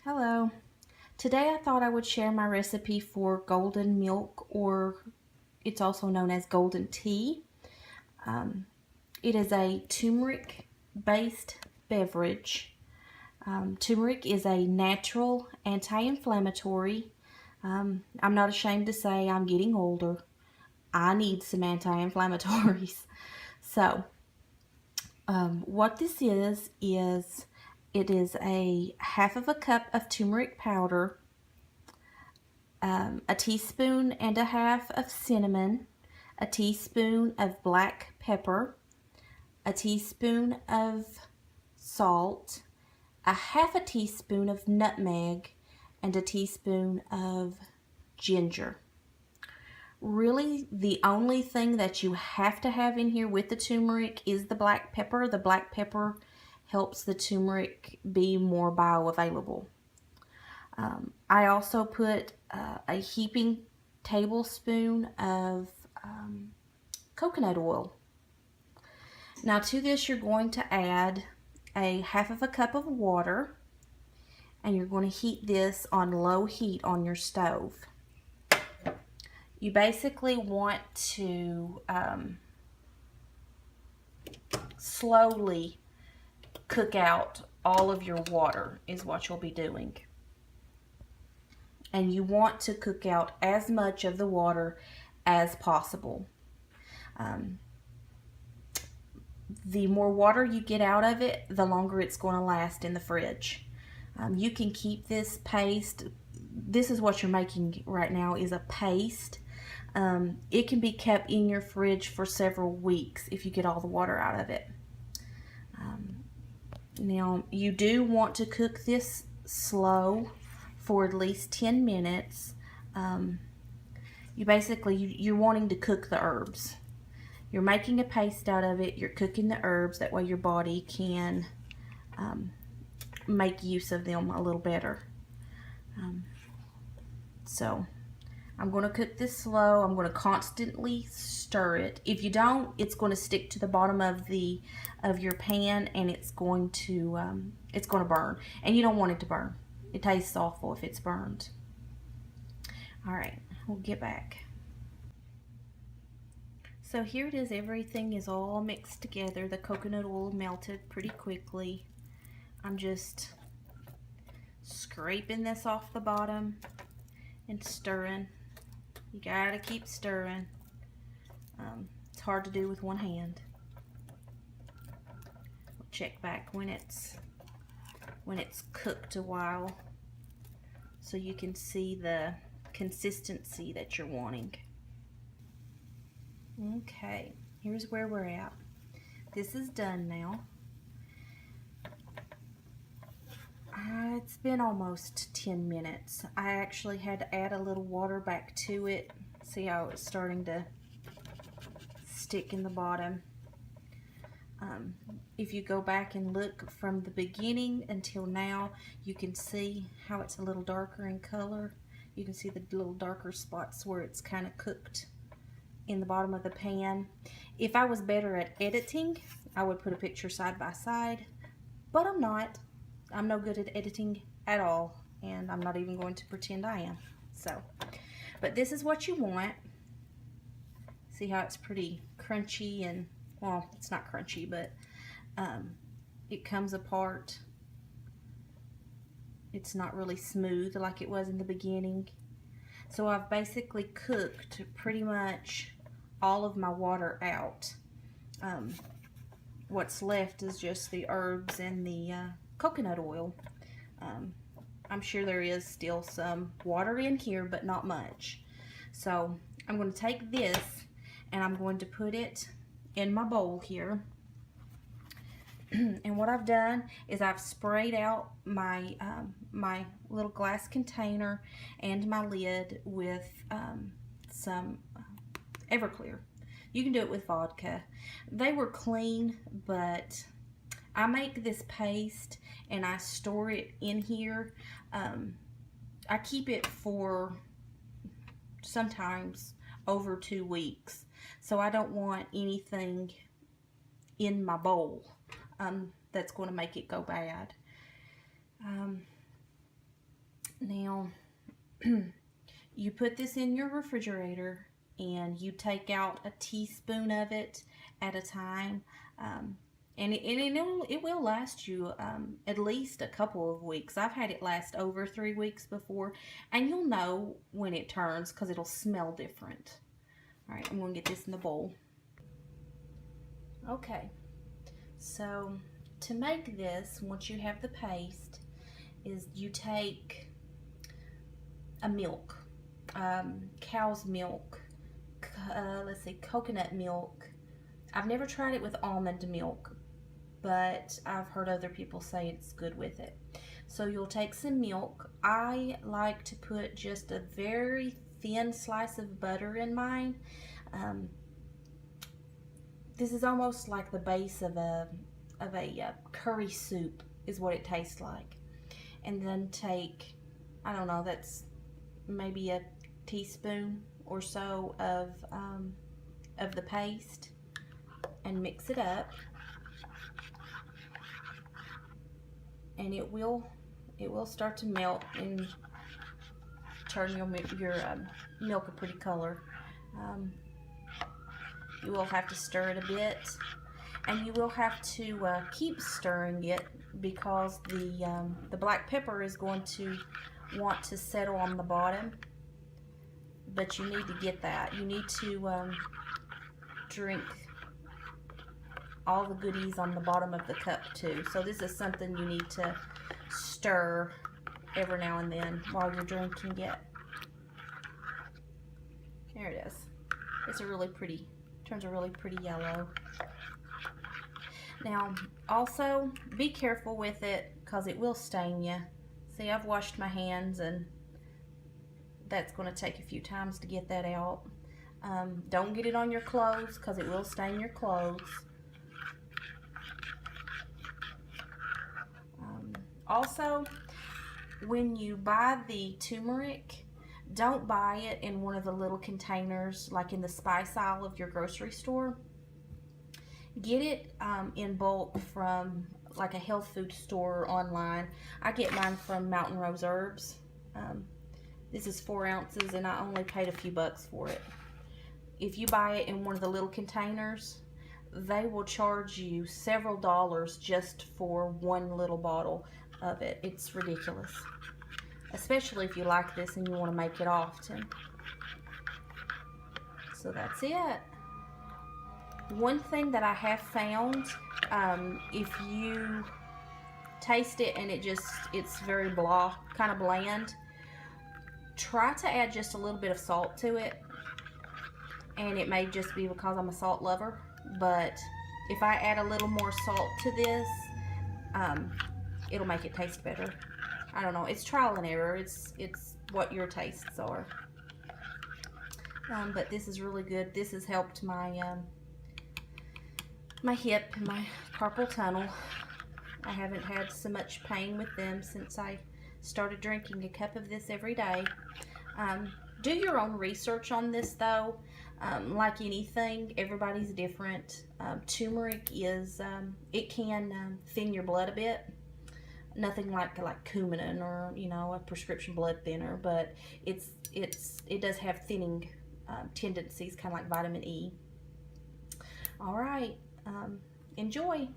Hello. Today I thought I would share my recipe for golden milk, or it's also known as golden tea. Um, it is a turmeric based beverage. Turmeric is a natural anti inflammatory. I'm not ashamed to say I'm getting older. I need some anti inflammatories. So, what this is it is a half of a cup of turmeric powder, a teaspoon and a half of cinnamon, a teaspoon of black pepper, a teaspoon of salt, a half a teaspoon of nutmeg, and a teaspoon of ginger. Really, the only thing that you have to have in here with the turmeric is the black pepper. The black pepper helps the turmeric be more bioavailable. I also put a heaping tablespoon of coconut oil. Now to this you're going to add a half of a cup of water, and you're going to heat this on low heat on your stove. You basically want to slowly cook out all of your water is what you'll be doing. And you want to cook out as much of the water as possible. The more water you get out of it, the longer it's going to last in the fridge. You can keep this paste. This is what you're making right now, is a paste. It can be kept in your fridge for several weeks if you get all the water out of it. Now, you do want to cook this slow for at least 10 minutes. You're wanting to cook the herbs. You're making a paste out of it. You're cooking the herbs. That way your body can make use of them a little better. So I'm going to cook this slow. I'm going to constantly stir it. If you don't, it's going to stick to the bottom of your pan, and it's going to burn. And you don't want it to burn. It tastes awful if it's burned. All right, we'll get back. So here it is. Everything is all mixed together. The coconut oil melted pretty quickly. I'm just scraping this off the bottom and stirring. You gotta keep stirring. It's hard to do with one hand. We'll check back when it's cooked a while, so you can see the consistency that you're wanting. Okay, here's where we're at. This is done now. It's been almost 10 minutes. I actually had to add a little water back to it. See how it's starting to stick in the bottom. If you go back and look from the beginning until now, you can see how it's a little darker in color. You can see the little darker spots where it's kind of cooked in the bottom of the pan. If I was better at editing, I would put a picture side by side, but I'm not. I'm no good at editing at all, and I'm not even going to pretend I am. So, but this is what you want. See how it's pretty crunchy, and, well, it's not crunchy, but it comes apart. It's not really smooth like it was in the beginning. So I've basically cooked pretty much all of my water out. What's left is just the herbs and the coconut oil. I'm sure there is still some water in here, but not much. So I'm going to take this and I'm going to put it in my bowl here. And what I've done is I've sprayed out my my little glass container and my lid with some Everclear. You can do it with vodka. They were clean, but I make this paste and I store it in here. I keep it for sometimes over 2 weeks, so I don't want anything in my bowl that's going to make it go bad. Now, you put this in your refrigerator and you take out a teaspoon of it at a time. And it will last you at least a couple of weeks. I've had it last over 3 weeks before, and you'll know when it turns because it'll smell different. All right, I'm going to get this in the bowl. Okay, so to make this, once you have the paste, is you take a milk, cow's milk, let's see, coconut milk. I've never tried it with almond milk, but I've heard other people say it's good with it. So you'll take some milk. I like to put just a very thin slice of butter in mine. This is almost like the base of a curry soup is what it tastes like. And then take, I don't know, that's maybe a teaspoon or so of the paste, and mix it up. And it will start to melt and turn your milk a pretty color. You will have to stir it a bit, and you will have to keep stirring it because the black pepper is going to want to settle on the bottom. But you need to get that. You need to drink all the goodies on the bottom of the cup too. So this is something you need to stir every now and then while you're drinking it. There it is. It's a really pretty, turns a really pretty yellow. Now also be careful with it because it will stain you. See, I've washed my hands and that's going to take a few times to get that out. Don't get it on your clothes because it will stain your clothes. Also, when you buy the turmeric, don't buy it in one of the little containers like in the spice aisle of your grocery store. Get it in bulk from like a health food store online. I get mine from Mountain Rose Herbs. This is 4 ounces and I only paid a few bucks for it. If you buy it in one of the little containers, they will charge you several dollars just for one little bottle of it. It's ridiculous, especially if you like this and you want to make it often. So that's it. One thing that I have found, if you taste it and it's very blah, kind of bland, try to add just a little bit of salt to it. And it may just be because I'm a salt lover, but if I add a little more salt to this, it'll make it taste better. I don't know, it's trial and error. It's what your tastes are. But this is really good. This has helped my my hip and my carpal tunnel. I haven't had so much pain with them since I started drinking a cup of this every day. Do your own research on this though. Like anything, everybody's different. Turmeric is, it can thin your blood a bit. Nothing like Coumadin or, you know, a prescription blood thinner, but it does have thinning tendencies, kind of like vitamin E. All right, enjoy.